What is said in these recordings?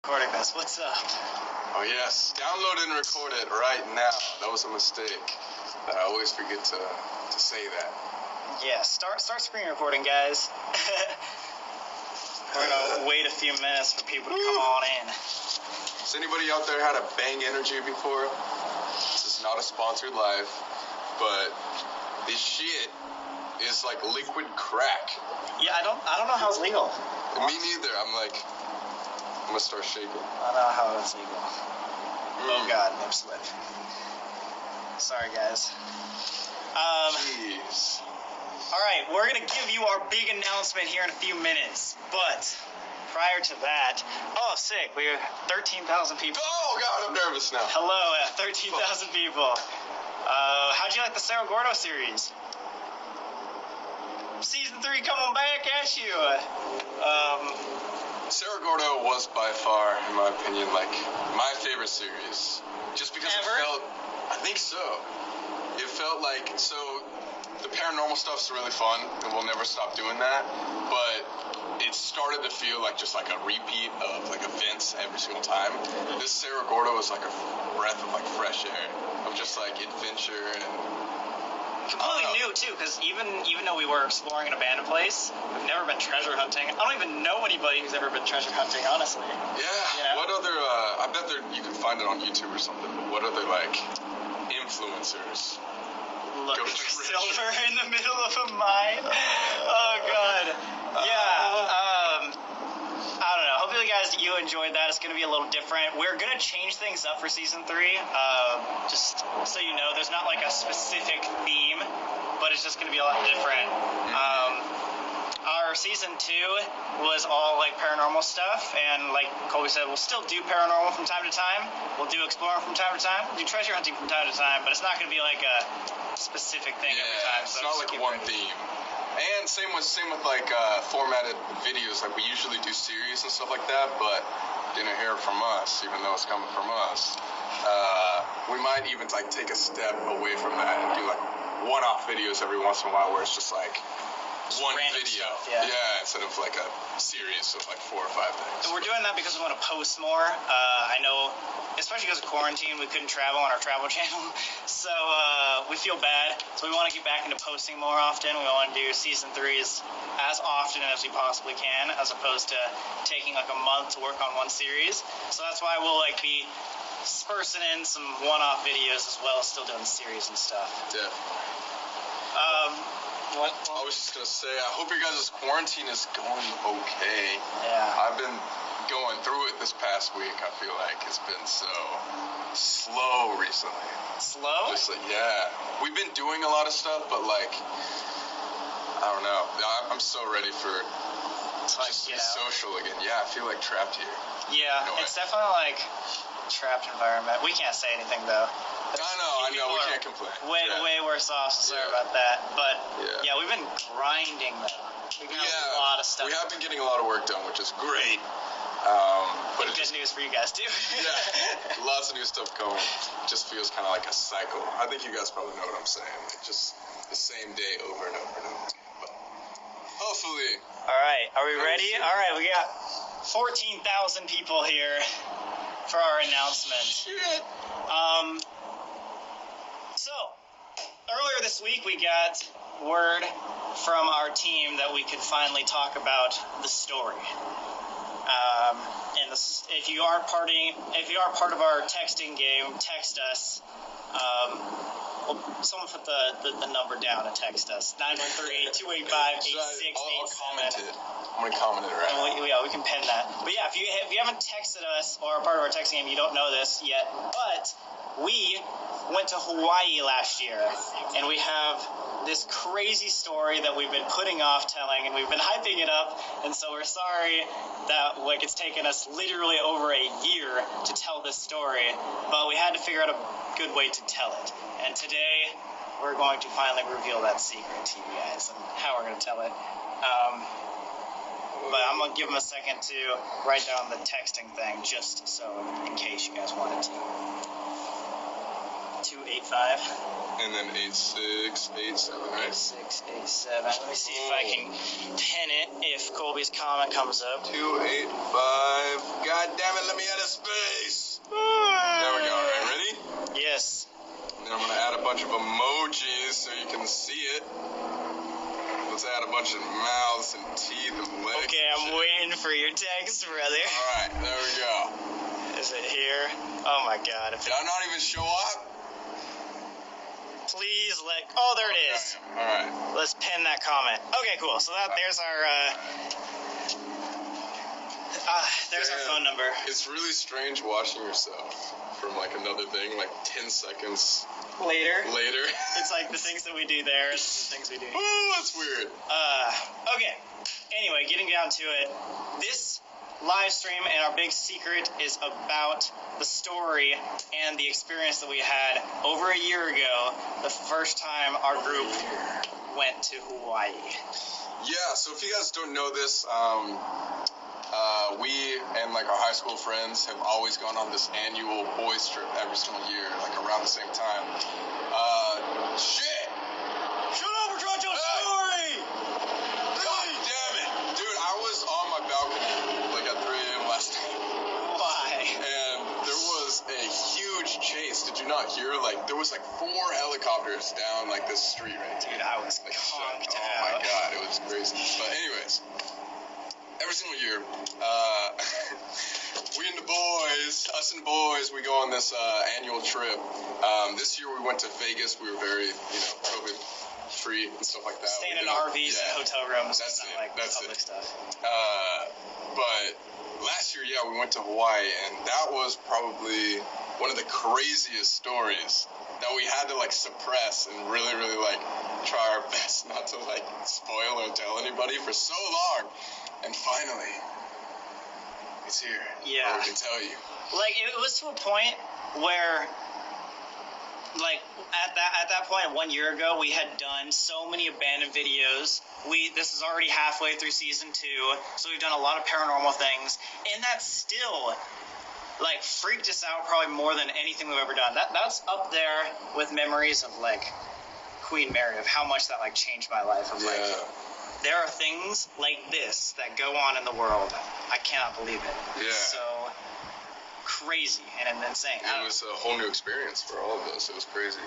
recording this. What's up? Oh yes, download and record it right now. That was a mistake. I always forget to say that. Yeah, start screen recording, guys. We're gonna wait a few minutes for people to come on in. Has anybody out there had a bang energy before? This is not a sponsored live, but this shit is like liquid crack. Yeah, I don't know how it's legal. Me neither. I'm gonna start shaking. I don't know how it's legal. Oh god, nip slip. Sorry, guys. Jeez. Alright, we're gonna give you our big announcement here in a few minutes, but prior to that, oh sick, we're 13,000 people. Oh god, I'm nervous now. Hello, 13,000 people. How'd you like the Cerro Gordo series? Season 3 coming back at you. Cerro Gordo was by far, in my opinion, like my favorite series. Just because Ever? it felt, I think so. It felt like, so the paranormal stuff's really fun, and we'll never stop doing that. But it started to feel like just like a repeat of like events every single time. This Cerro Gordo was like a breath of like fresh air, of just like adventure and. Completely new too, because even though we were exploring an abandoned place, we've never been treasure hunting. I don't even know anybody who's ever been treasure hunting, honestly. Yeah. You know? What other? I bet you can find it on YouTube or something. But what other like influencers? Look for silver in the middle of a mine. Oh god. Yeah. I don't know. Hopefully, guys, you enjoyed that. It's going to be a little different. We're going to change things up for Season 3. Just so you know, there's not like a specific theme, but it's just going to be a lot different. Our Season 2 was all like paranormal stuff, and like Colby said, we'll still do paranormal from time to time. We'll do exploring from time to time. We'll do treasure hunting from time to time, but it's not going to be like a specific thing every time. It's not like one theme. And same with like formatted videos. Like we usually do series and stuff like that, but didn't hear it from us, even though it's coming from us. We might even like take a step away from that and do like one-off videos every once in a while, where it's just like one video, stuff, instead of like a series of like 4 or 5 things. And we're doing that because we want to post more. I know, especially because of quarantine, we couldn't travel on our travel channel, so we feel bad. So we want to get back into posting more often. We want to do Season 3s as often as we possibly can, as opposed to taking like a month to work on one series. So that's why we'll like be dispersing in some one-off videos as well as still doing the series and stuff. Definitely. What? I was just gonna say, I hope your guys' quarantine is going okay. Yeah. I've been going through it this past week. I feel like it's been so slow recently. Slow? Just like, yeah. We've been doing a lot of stuff, but like, I don't know. I'm so ready for just to be social again. Yeah, I feel like trapped here. Yeah, it's definitely like trapped environment. We can't say anything though. I know, we can't complain. Way worse off, so sorry about that. But yeah, we've been grinding though. We got a lot of stuff. We have been getting a lot of work done, which is great. But good news for you guys too. Yeah, lots of new stuff coming. Just feels kind of like a cycle. I think you guys probably know what I'm saying. Like just the same day over and over and over again. But hopefully. All right, are we ready? All right, we got 14,000 people here for our announcement. Shit. So, earlier this week we got word from our team that we could finally talk about the story. And if you are part of our texting game, text us. Someone put the number down and text us. 913-285-8687. I'm gonna comment it right now. Yeah, we can pin that. But yeah, if you haven't texted us or are part of our texting game, you don't know this yet. But we went to Hawaii last year, and we have this crazy story that we've been putting off telling, and we've been hyping it up. And so we're sorry that like it's taken us literally over a year to tell this story, but we had to figure out a good way to tell it. And today we're going to finally reveal that secret to you guys and how we're going to tell it. But I'm going to give them a second to write down the texting thing, just so in case you guys wanted to 285. And then 8687, right? 8687. Let me see if I can pin it if Colby's comment comes up. 285. God damn it, let me out of space. There we go. All right, ready? Yes. And then I'm going to add a bunch of emojis so you can see it. Let's add a bunch of mouths and teeth and legs. Okay, I'm waiting for your text, brother. All right, there we go. Is it here? Oh my god. Did I not even show up? Please let... Oh, there it is. All right. Let's pin that comment. Okay, cool. So there's our... there's our phone number. It's really strange watching yourself from like another thing, like 10 seconds Later. It's like the things that we do there, it's the things we do. Oh, that's weird. Okay. Anyway, getting down to it. This live stream and our big secret is about the story and the experience that we had over a year ago, the first time our group went to Hawaii. Yeah, so if you guys don't know this, we and like our high school friends have always gone on this annual boys trip every single year, like around the same time. Shit! Shut up, we're trying to tell a story! God damn it! Dude, I was on my balcony like at 3 a.m. last night. Why? And there was a huge chase. Did you not hear? Like, there was like 4 helicopters down like this street right here. Dude, I was like, conked oh out. my god, it was crazy. But anyways, every single year, us and the boys, we go on this annual trip. This year we went to Vegas. We were very, COVID free and stuff like that. Staying in RVs and hotel rooms. That's not it. like That's public it. stuff. But last year, yeah, we went to Hawaii, and that was probably one of the craziest stories that we had to like suppress and really, really like try our best not to like spoil or tell anybody for so long. And finally, it's here. Yeah. We can tell you. Like, it was to a point where, like, at that point 1 year ago, we had done so many abandoned videos. This is already halfway through season 2, so we've done a lot of paranormal things, and that still, like, freaked us out probably more than anything we've ever done. That's up there with memories of, like, Queen Mary, of how much that, like, changed my life. Of, like, there are things like this that go on in the world. I cannot believe it. Yeah. It's so crazy and insane. It was a whole new experience for all of us. It was crazy.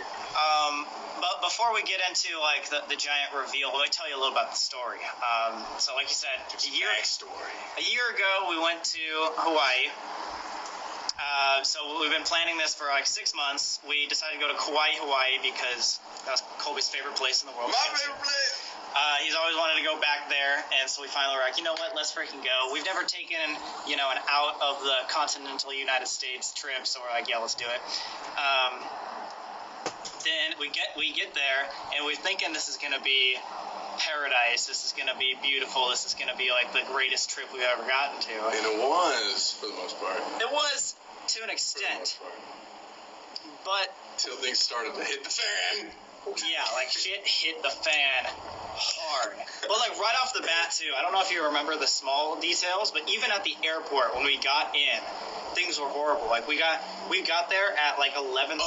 But before we get into like the giant reveal, let me tell you a little about the story. So like you said, a year ago we went to Hawaii. So we've been planning this for like 6 months. We decided to go to Kauai, Hawaii because that's Colby's favorite place in the world. My favorite place. He's always wanted to go back there, and so we finally were like, you know what, let's freaking go. We've never taken, an out of the continental United States trip, so we're like, yeah, let's do it. Then we get there, and we're thinking this is going to be paradise. This is going to be beautiful. This is going to be like the greatest trip we've ever gotten to. And it was, for the most part. It was, to an extent. But till things started to hit the fan. Yeah, like shit hit the fan hard. Well, like right off the bat too. I don't know if you remember the small details, but even at the airport when we got in, things were horrible. Like we got there at like 11:30 at night,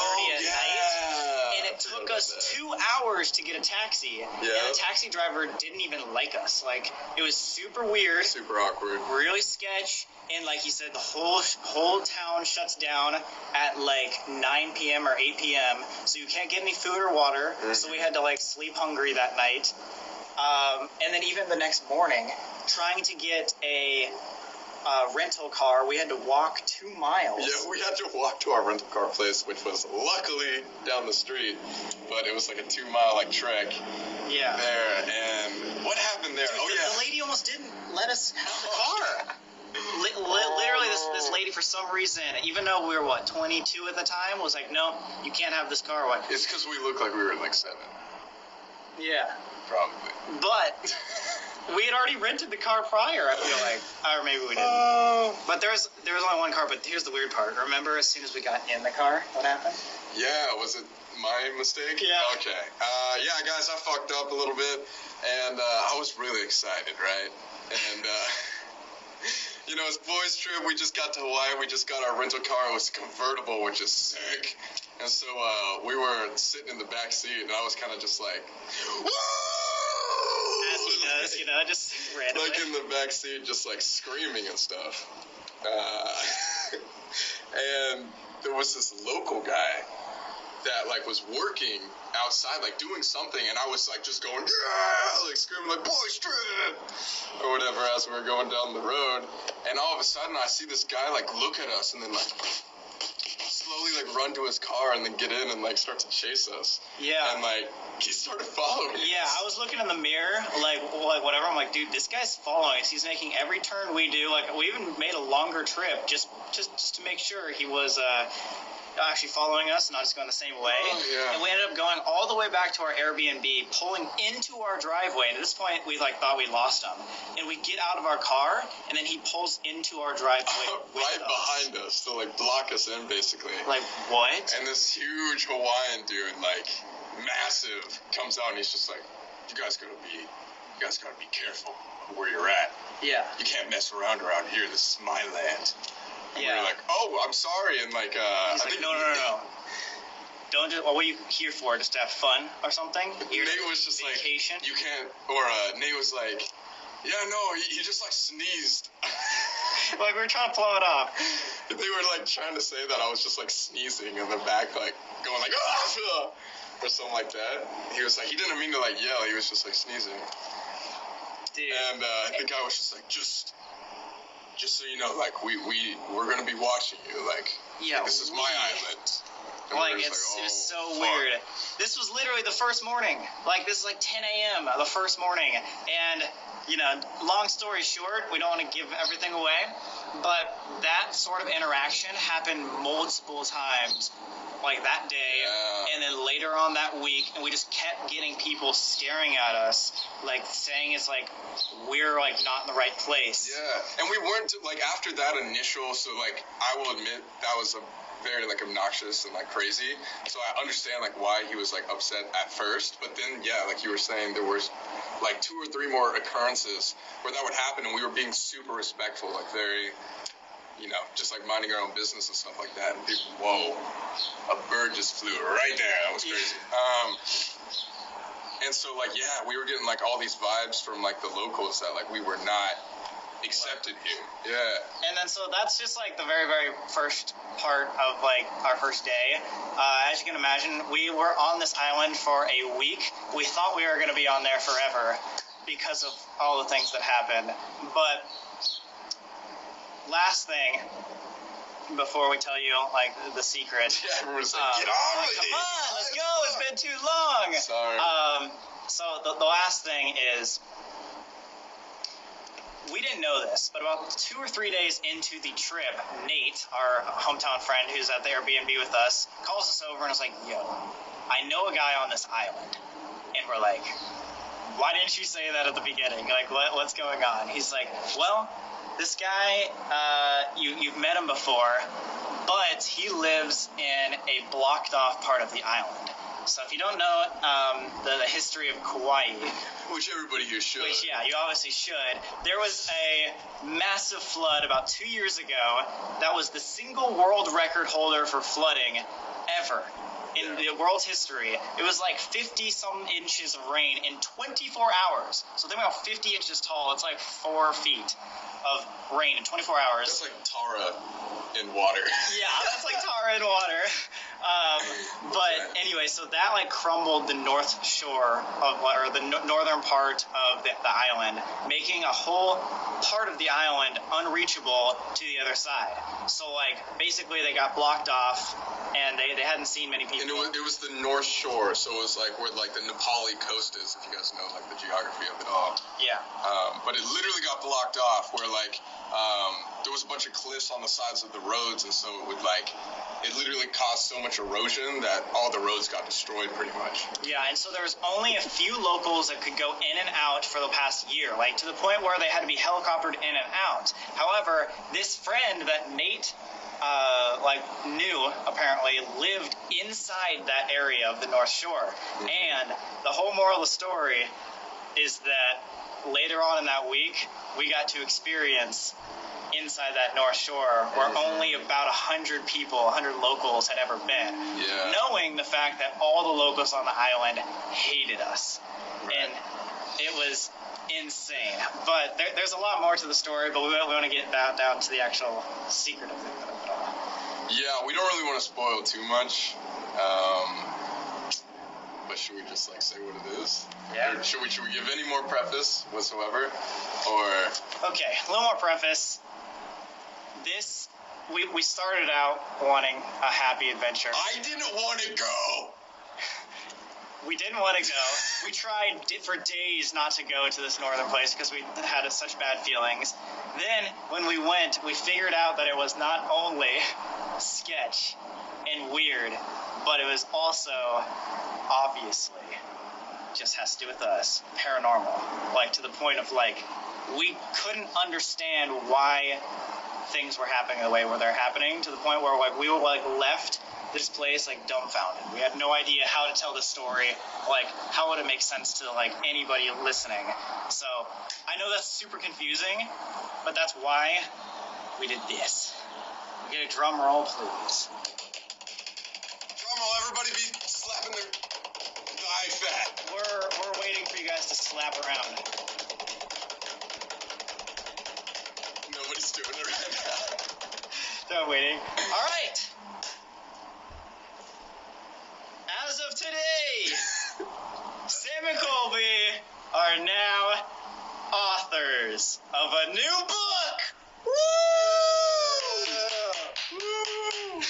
and it took us 2 hours to get a taxi. Yeah. And the taxi driver didn't even like us. Like it was super weird, super awkward, really sketch. And like he said, the whole town shuts down at like 9 p.m. or 8 p.m. So you can't get any food or water. Mm-hmm. So we had to like sleep hungry that night. And then even the next morning, trying to get a rental car, we had to walk 2 miles. Yeah, we had to walk to our rental car place, which was luckily down the street, but it was like a 2-mile like trek. Yeah. There, and what happened there? Dude, the lady almost didn't let us have the car. Literally, this lady, for some reason, even though we were, 22 at the time, was like, no, you can't have this car. What? It's because we looked like we were like 7. Yeah. Probably. But we had already rented the car prior, I feel like. Or maybe we didn't. But there was only one car, but here's the weird part. Remember as soon as we got in the car, what happened? Yeah, was it my mistake? Yeah. Okay. Yeah, guys, I fucked up a little bit, and I was really excited, right? And You know, it's boys' trip. We just got to Hawaii. We just got our rental car. It was convertible, which is sick. And so we were sitting in the back seat, and I was kind of just like, woo! As he does, you know, just randomly. Like in the back seat, just like screaming and stuff. And there was this local guy that like was working outside, like doing something, and I was like just going, yeah, like screaming like boys trip or whatever as we were going down the road. And all of a sudden I see this guy like look at us and then like slowly like run to his car and then get in and like start to chase us. Yeah. And like he started following Yeah, us. I was looking in the mirror, like whatever. I'm like, dude, this guy's following us. He's making every turn we do. Like, we even made a longer trip just to make sure he was actually following us, not just going the same way. Oh, yeah. And we ended up going all the way back to our Airbnb, pulling into our driveway. And at this point, we like thought we lost him. And we get out of our car, and then he pulls into our driveway right behind us to like block us in, basically. Like, what? And this huge Hawaiian dude, like massive, comes out and he's just like, you guys gotta be careful where you're at. Yeah. You can't mess around here. This is my land. And we Yeah. were like, oh, I'm sorry. And like, He's like, no. Don't just, what are you here for? Just to have fun or something? Nate was just vacation? like, you can't, or Nate was like, yeah, no, he just like sneezed. Like, we were trying to blow it off. They were like trying to say that I was just like sneezing in the back, like going like, ah, or something like that. He was like, he didn't mean to like yell, he was just like sneezing. Dude. And the guy was just like, just so you know, like we're gonna be watching you, like, yeah, this is my island. And like, we it was so fuck. weird. This was literally the first morning. Like, this is like 10 a.m. the first morning. And, you know, long story short, we don't want to give everything away, but that sort of interaction happened multiple times, like that day, and then later on that week, and we just kept getting people staring at us, like saying it's like we're like not in the right place. Yeah, and we weren't like after that initial. So like I will admit that was a very like obnoxious and like crazy. So I understand like why he was like upset at first, but then yeah, like you were saying, there was like 2 or 3 more occurrences where that would happen, and we were being super respectful, like very, you know, just like minding our own business and stuff like that. And people, whoa, a bird just flew right there. That was crazy. And so like yeah, we were getting like all these vibes from like the locals that like we were not accepted here. Yeah. And then so that's just like the very, very first part of like our first day. As you can imagine, we were on this island for a week. We thought we were going to be on there forever because of all the things that happened. But last thing, before we tell you like the secret. Yeah, everyone's like, get on with it. Come on, let's go. It's been too long. Sorry. So the last thing is, we didn't know this, but about 2 or 3 days into the trip, Nate, our hometown friend who's at the Airbnb with us, calls us over and is like, yo, I know a guy on this island. And we're like, why didn't you say that at the beginning? Like, what's going on? He's like, well, this guy, you've met him before, but he lives in a blocked off part of the island. So if you don't know the history of Kauai, which everybody here should. which, yeah, you obviously should, there was a massive flood about 2 years ago that was the single world record holder for flooding ever in the world's history. It was like 50-some inches of rain in 24 hours. So think about 50 inches tall. It's like 4 feet of rain in 24 hours. That's like Tara in water. Yeah, that's like tar in water. But anyway, so that like crumbled the north shore of, or the northern part of the island, making a whole part of the island unreachable to the other side. So like basically they got blocked off, and they hadn't seen many people. And it was the North Shore, so it was like where like the Nepali coast is, if you guys know like the geography of it all. Yeah. But it literally got blocked off where like there was a bunch of cliffs on the sides of the roads, and so it would like, it literally caused so much erosion that all the roads got destroyed pretty much. Yeah, and so there was only a few locals that could go in and out for the past year, like to the point where they had to be helicoptered in and out. However, this friend that Nate knew apparently lived inside that area of the North Shore. And the whole moral of the story is that later on in that week, we got to experience inside that North Shore where only about 100 people, 100 locals had ever been. Yeah. Knowing the fact that all the locals on the island hated us. Right. And it was insane. But there's a lot more to the story, but we want to get down to the actual secret of it all. Yeah, we don't really want to spoil too much. But should we just like say what it is? Yeah. Or should we give any more preface whatsoever? Or okay, a little more preface. This we started out wanting a happy adventure. I didn't want to go. We didn't want to go. We tried for days not to go to this northern place because we had such bad feelings. Then, when we went, we figured out that it was not only sketch and weird, but it was also, obviously, just has to do with us, paranormal. Like, to the point of, like, we couldn't understand why things were happening the way where they're happening, to the point where, like, we were, like, left this place, like, dumbfounded. We had no idea how to tell the story, like, how would it make sense to, like, anybody listening. So, I know that's super confusing, but that's why we did this. We get a drum roll, please. Drum roll, everybody be slapping their thigh fat. We're waiting for you guys to slap around. Nobody's doing it right now. They're waiting. All right. As of today, Sam and Colby are now authors of a new book. Woo! Woo!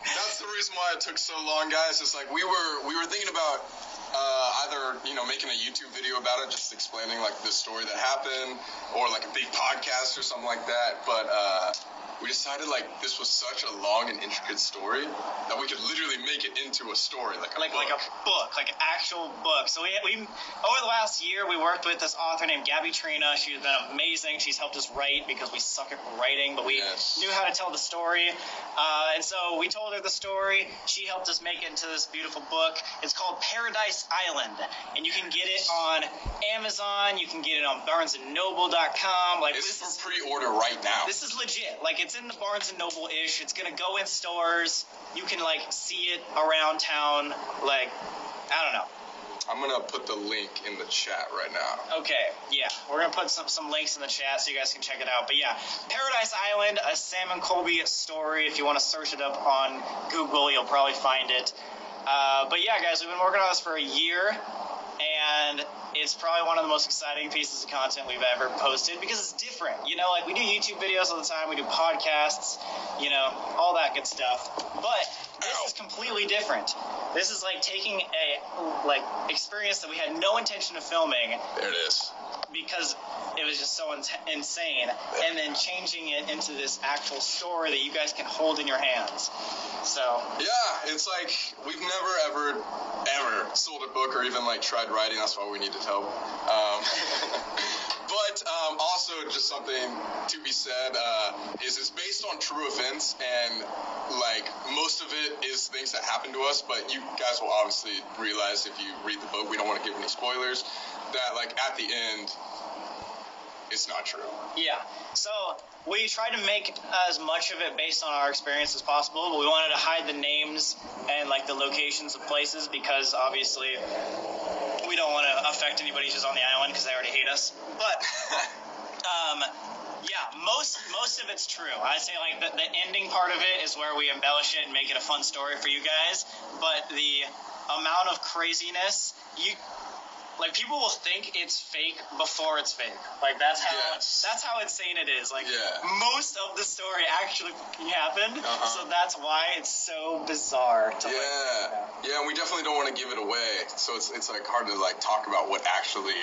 That's the reason why it took so long, guys. It's like we were thinking about either making a YouTube video about it, just explaining like the story that happened, or like a big podcast or something like that. But we decided like this was such a long and intricate story that we could literally make it into a story, like a book, like an actual book. So we over the last year we worked with this author named Gabby Trina. She's been amazing. She's helped us write because we suck at writing, but we knew how to tell the story. And so we told her the story. She helped us make it into this beautiful book. It's called Paradise Island, and you can get it on Amazon. You can get it on BarnesandNoble.com. Like it's for pre-order right now. This is legit. Like it's in the Barnes and Noble-ish. It's gonna go in stores. You can like see it around town. Like I don't know. I'm gonna put the link in the chat right now. Okay, yeah, we're gonna put some links in the chat so you guys can check it out. But yeah, Paradise Island, a Sam and Colby story. If you want to search it up on Google, you'll probably find it. But yeah, guys, we've been working on this for a year, and it's probably one of the most exciting pieces of content we've ever posted because it's different. Like we do YouTube videos all the time, we do podcasts, all that good stuff. But this is completely different. This is like taking a experience that we had no intention of filming. There it is. Because it was just so insane, and then changing it into this actual story that you guys can hold in your hands. So yeah, it's like we've never ever sold a book or even like tried writing. That's why we need to help. But also just something to be said is it's based on true events, and like most of it is things that happened to us. But you guys will obviously realize if you read the book, we don't want to give any spoilers, that like at the end it's not true. Yeah. So we tried to make as much of it based on our experience as possible, but we wanted to hide the names and like the locations of places because obviously we don't want to affect anybody who's on the island because they already hate us. But yeah, most of it's true. I'd say like the ending part of it is where we embellish it and make it a fun story for you guys. But the amount of craziness, people will think it's fake before it's fake. Like that's how insane it is. Like most of the story actually happened. So that's why it's so bizarre to Yeah, and we definitely don't want to give it away. So it's like hard to like talk about what actually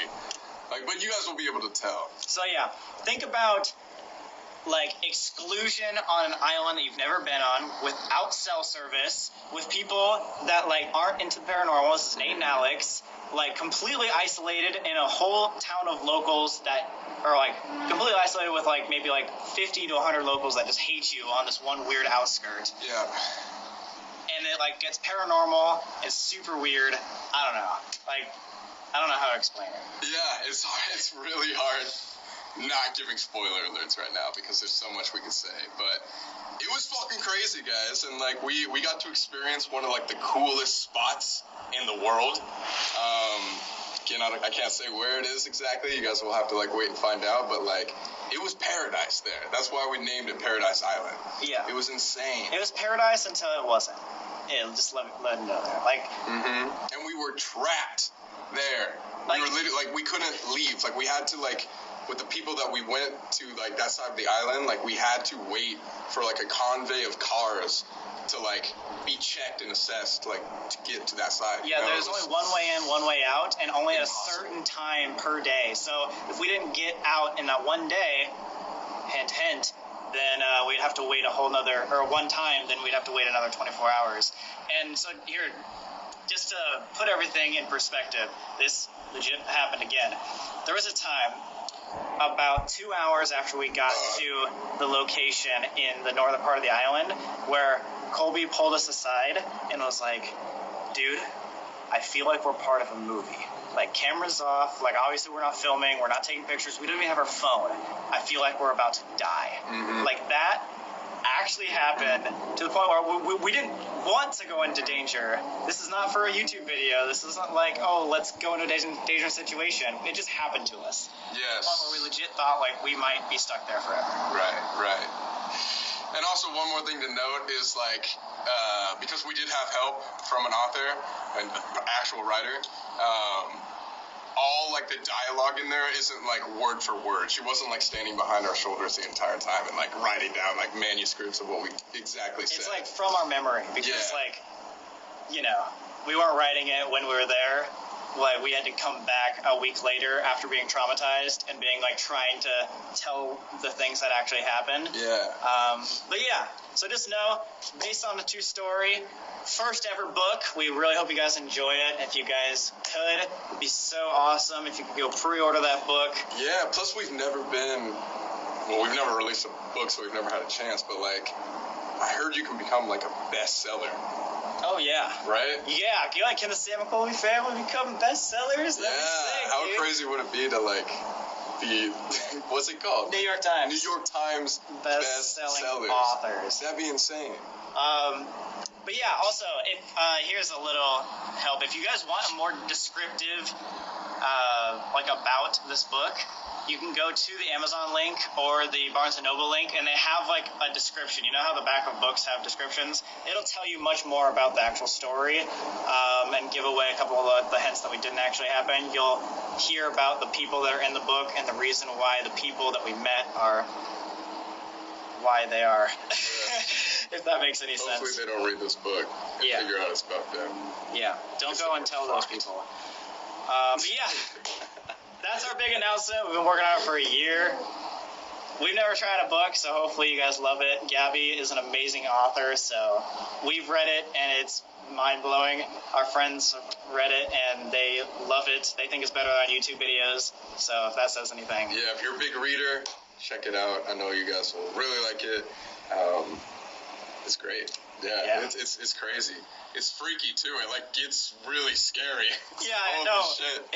but you guys will be able to tell. So yeah, think about like exclusion on an island that you've never been on, without cell service, with people that like aren't into the paranormal. This is Nate and Alex, like completely isolated in a whole town of locals that are like completely isolated with like maybe like 50 to 100 locals that just hate you on this one weird outskirt. Yeah. And it like gets paranormal. It's super weird. I don't know. Like I don't know how to explain it. Yeah, it's hard. It's really hard. not giving spoiler alerts right now because there's so much we can say, but it was fucking crazy, guys, and like we got to experience one of like the coolest spots in the world. Again, I can't say where it is exactly. You guys will have to like wait and find out, but like it was paradise there. That's why we named it Paradise Island. Yeah. It was insane. It was paradise until it wasn't. Yeah, just let them know there. Like. And we were trapped there. Like, we were literally like we couldn't leave. Like we had to like. With the people that we went to, like, that side of the island, like, we had to wait for, like, a convoy of cars to, like, be checked and assessed, like, to get to that side. Yeah, there's only one way in, one way out, and only at a certain time per day. So if we didn't get out in that one day, hint, hint, then we'd have to wait a whole nother, or one time, then we'd have to wait another 24 hours. And so here, just to put everything in perspective, this legit happened again. There was a time about 2 hours after we got to the location in the northern part of the island where Colby pulled us aside and was like, dude, I feel like we're part of a movie. Like, cameras off, like, obviously we're not filming, we're not taking pictures, we don't even have our phone. I feel like we're about to die. Like, that actually happened to the point where we didn't want to go into danger. This is not for a YouTube video. This isn't like, oh, let's go into a dangerous situation. It just happened to us. Yes. To the point where we legit thought, like, we might be stuck there forever. Right. And also one more thing to note is, like, because we did have help from an author, an actual writer, all, like, the dialogue in there isn't, like, word for word. She wasn't, like, standing behind our shoulders the entire time and, like, writing down, like, manuscripts of what we exactly said. It's, like, from our memory because, like, you know, we weren't writing it when we were there. Like, we had to come back a week later after being traumatized and being, like, trying to tell the things that actually happened. Yeah. But yeah, so just know, based on the true story, first ever book. We really hope you guys enjoy it. If you guys could, it'd be so awesome if you could go pre-order that book. Yeah, plus we've never released a book, so we've never had a chance, but, like, I heard you can become, like, a bestseller. Oh, yeah. Right? Yeah. Can the Sam and Colby family become bestsellers? That'd be sick, how dude. crazy would it be to, like, be, what's it called? New York Times. New York Times best-selling authors. That'd be insane. But yeah, also, if here's a little help. If you guys want a more descriptive, like, about this book, you can go to the Amazon link or the Barnes & Noble link, and they have, like, a description. You know how the back of books have descriptions? It'll tell you much more about the actual story, and give away a couple of the hints that we didn't actually happen. You'll hear about the people that are in the book and the reason why the people that we met are why they are. If that makes any sense. Hopefully they don't read this book and figure out it's about them. Yeah, don't go and tell those people. But yeah, that's our big announcement. We've been working on it for a year. We've never tried a book, so hopefully you guys love it. Gabby is an amazing author, so we've read it, and it's mind-blowing. Our friends have read it, and they love it. They think it's better on YouTube videos, so if that says anything. Yeah, if you're a big reader, check it out. I know you guys will really like it. It's great. Yeah. It's crazy. It's freaky too. It, like, gets really scary. Yeah, I know. Shit.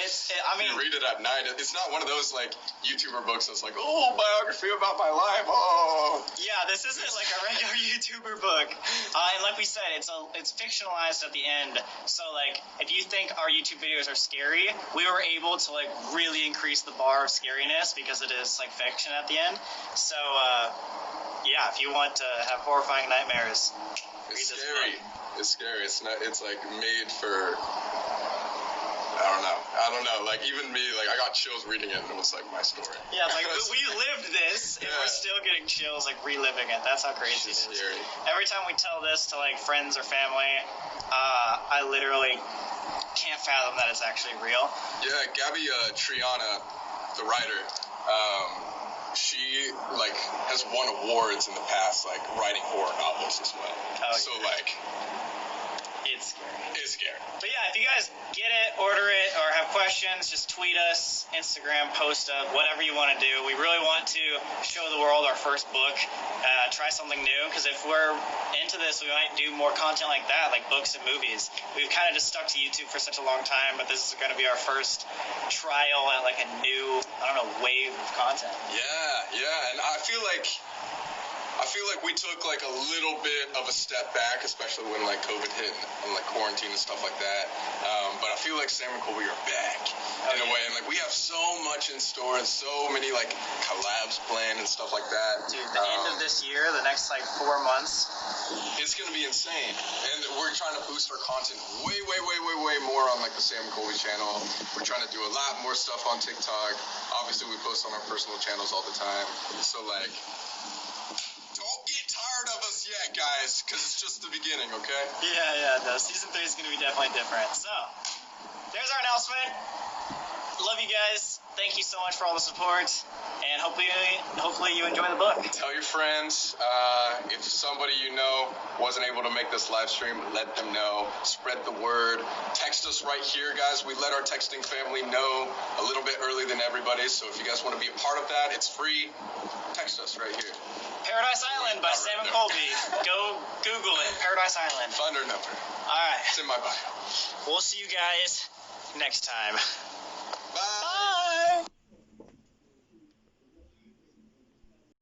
I mean, you read it at night. It's not one of those, like, YouTuber books that's like, oh, biography about my life. Oh. Yeah, this isn't like a regular YouTuber book. And like we said, it's fictionalized at the end. So, like, if you think our YouTube videos are scary, we were able to, like, really increase the bar of scariness because it is, like, fiction at the end. So, yeah, if you want to have horrifying nightmares, it's scary. It's scary. It's not. It's like made for. I don't know. Like, even me, like, I got chills reading it, and it was like my story. Yeah, like we lived this, and we're still getting chills, like, reliving it. That's how crazy it is. Scary. Every time we tell this to, like, friends or family, I literally can't fathom that it's actually real. Yeah, Gabby Triana, the writer, she, like, has won awards in the past, like, writing horror novels as well. Oh, so, like, It's scary. It's scary. But yeah, if you guys get it, order it, or have questions, just tweet us, Instagram, post up, whatever you want to do. We really want to show the world our first book, try something new, because if we're into this, we might do more content like that, like books and movies. We've kind of just stuck to YouTube for such a long time, but this is going to be our first trial at like a new, wave of content. Yeah, and I feel like we took like a little bit of a step back, especially when like COVID hit and like quarantine and stuff like that. But I feel like Sam and Colby are back in a way, and like we have so much in store and so many like collabs planned and stuff like that. Dude, the end of this year, the next like 4 months, it's gonna be insane, and we're trying to boost our content way more on like the Sam and Colby channel. We're trying to do a lot more stuff on TikTok. Obviously, we post on our personal channels all the time. So like, don't get tired of us yet, guys, because it's just the beginning, okay? Yeah. No, season 3 is gonna be definitely different. So, there's our announcement. Love you guys. Thank you so much for all the support, and hopefully you enjoy the book. Tell your friends. If somebody you know wasn't able to make this live stream, let them know. Spread the word. Text us right here, guys. We let our texting family know a little bit early than everybody, so if you guys want to be a part of that, it's free. Text us right here. Paradise Island by Sam and Colby. Go Google it. Paradise Island. Find our number. All right. It's in my bio. We'll see you guys next time.